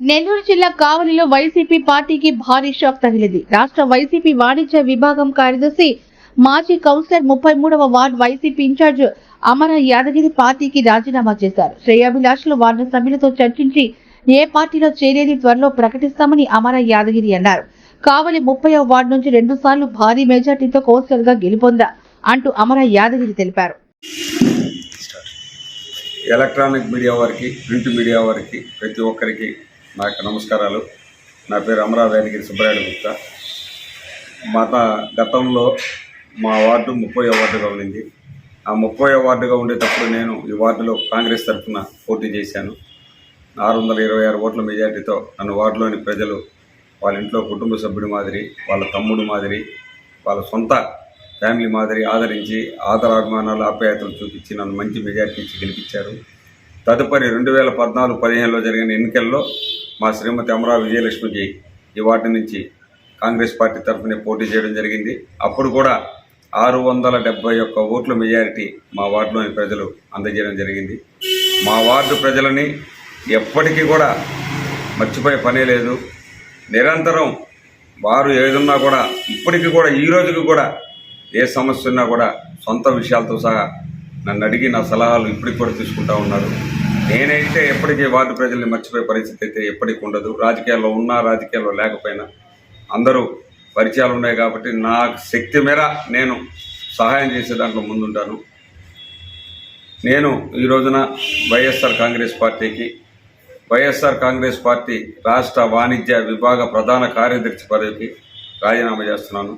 నెల్లూరు జిల్లా కావలిలో వైసీపీ పార్టీకి భారీ షాక్ తగిలింది. రాష్ట్ర వైసీపీ వాణిజ్య విభాగం కార్యదర్శి మాజీ కౌన్సిలర్ 33వ వార్డు వైసీపీ ఇన్ఛార్జ్ అమర యాదగిరి పార్టీకి రాజీనామా చేశారు. శ్రేయాభిలాషులు వార్డు సభ్యులతో చర్చించి ఏ పార్టీలో చేరేది త్వరలో ప్రకటిస్తామని అమర యాదగిరి అన్నారు. కావలి 30వ వార్డు నుంచి 2 సార్లు భారీ మెజార్టీతో కౌన్సిలర్ గా గెలుపొందా అంటూ అమర యాదగిరి తెలిపారు. ఎలక్ట్రానిక్ మీడియా వారికి, ప్రింట్ మీడియా వారికి, ప్రతి ఒక్కరికి నాకు నమస్కారాలు. నా పేరు అమరా యాదగిరి సుబ్బరాయుడు గుప్తా. గతంలో మా వార్డు 30వ వార్డుగా ఉండింది. ఆ 30వ వార్డుగా ఉండేటప్పుడు నేను ఈ వార్డులో కాంగ్రెస్ తరఫున పోటీ చేశాను. 626 ఓట్ల మెజార్టీతో నన్ను వార్డులోని ప్రజలు వాళ్ళ ఇంట్లో కుటుంబ సభ్యుడి మాదిరి, వాళ్ళ తమ్ముడు మాదిరి, వాళ్ళ సొంత ఫ్యామిలీ మాదిరి ఆదరించి ఆదరాభిమానాలు ఆప్యాయతలు చూపించి నన్ను మంచి మెజార్టీ ఇచ్చి గెలిపించారు. తదుపరి 2014-15లో జరిగిన ఎన్నికల్లో మా శ్రీమతి అమరా విజయలక్ష్మికి ఈ వార్డు నుంచి కాంగ్రెస్ పార్టీ తరఫున పోటీ చేయడం జరిగింది. అప్పుడు కూడా 671 ఓట్ల మెజారిటీ మా వార్డులోని ప్రజలు అందజేయడం జరిగింది. మా వార్డు ప్రజలని ఎప్పటికీ కూడా మర్చిపోయే పనే లేదు. నిరంతరం వారు ఏదున్నా కూడా ఇప్పటికీ కూడా ఈ రోజుకి కూడా ఏ సమస్య ఉన్నా కూడా సొంత విషయాలతో సహా నన్ను అడిగి నా సలహాలు ఇప్పటికి కూడా తీసుకుంటూ ఉన్నారు. నేనైతే ఎప్పటికీ వార్డు ప్రజల్ని మర్చిపోయే పరిస్థితి అయితే ఎప్పటికి ఉండదు. రాజకీయాల్లో ఉన్నా, రాజకీయాల్లో లేకపోయినా అందరూ పరిచయాలు ఉన్నాయి కాబట్టి నా శక్తి మేర నేను సహాయం చేసే దాంట్లో ముందుంటాను. నేను ఈ రోజున వైఎస్ఆర్ కాంగ్రెస్ పార్టీ రాష్ట్ర వాణిజ్య విభాగ ప్రధాన కార్యదర్శి పదవికి రాజీనామా చేస్తున్నాను.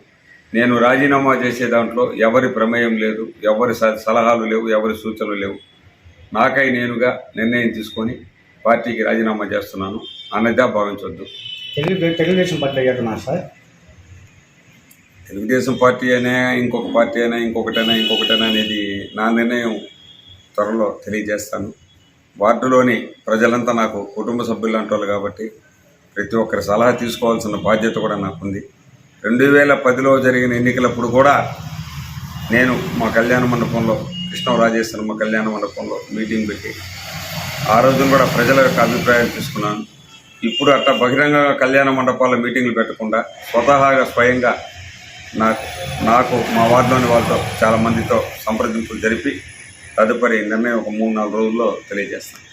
నేను రాజీనామా చేసే దాంట్లో ఎవరి ప్రమేయం లేదు, ఎవరి సలహాలు లేవు, ఎవరి సూచనలు లేవు. నాకై నేనుగా నిర్ణయం తీసుకొని పార్టీకి రాజీనామా చేస్తున్నాను అన్నదా భావించవద్దు. తెలుగుదేశం పార్టీ అయ్యారు సార్. తెలుగుదేశం పార్టీ అయినా ఇంకొక పార్టీ అయినా ఇంకొకటైనా అనేది నా నిర్ణయం త్వరలో తెలియజేస్తాను. వార్డులోని ప్రజలంతా నాకు కుటుంబ సభ్యులు లాంటి వాళ్ళు కాబట్టి ప్రతి ఒక్కరి సలహా తీసుకోవాల్సిన బాధ్యత కూడా నాకుంది. 2010లో జరిగిన ఎన్నికలప్పుడు కూడా నేను మా కళ్యాణ మండపంలో కృష్ణరాజేశ్వరమ్మ కళ్యాణ మండపంలో మీటింగ్ పెట్టి ఆ రోజున కూడా ప్రజల యొక్క అభిప్రాయాలు తీసుకున్నాను. ఇప్పుడు అట్లా బహిరంగంగా కళ్యాణ మండపాల్లో మీటింగ్లు పెట్టకుండా స్వయంగా నాకు మా వార్డులోని వాళ్ళతో చాలామందితో సంప్రదింపులు జరిపి తదుపరి నిర్ణయం ఒక 3-4 రోజుల్లో తెలియజేస్తాను.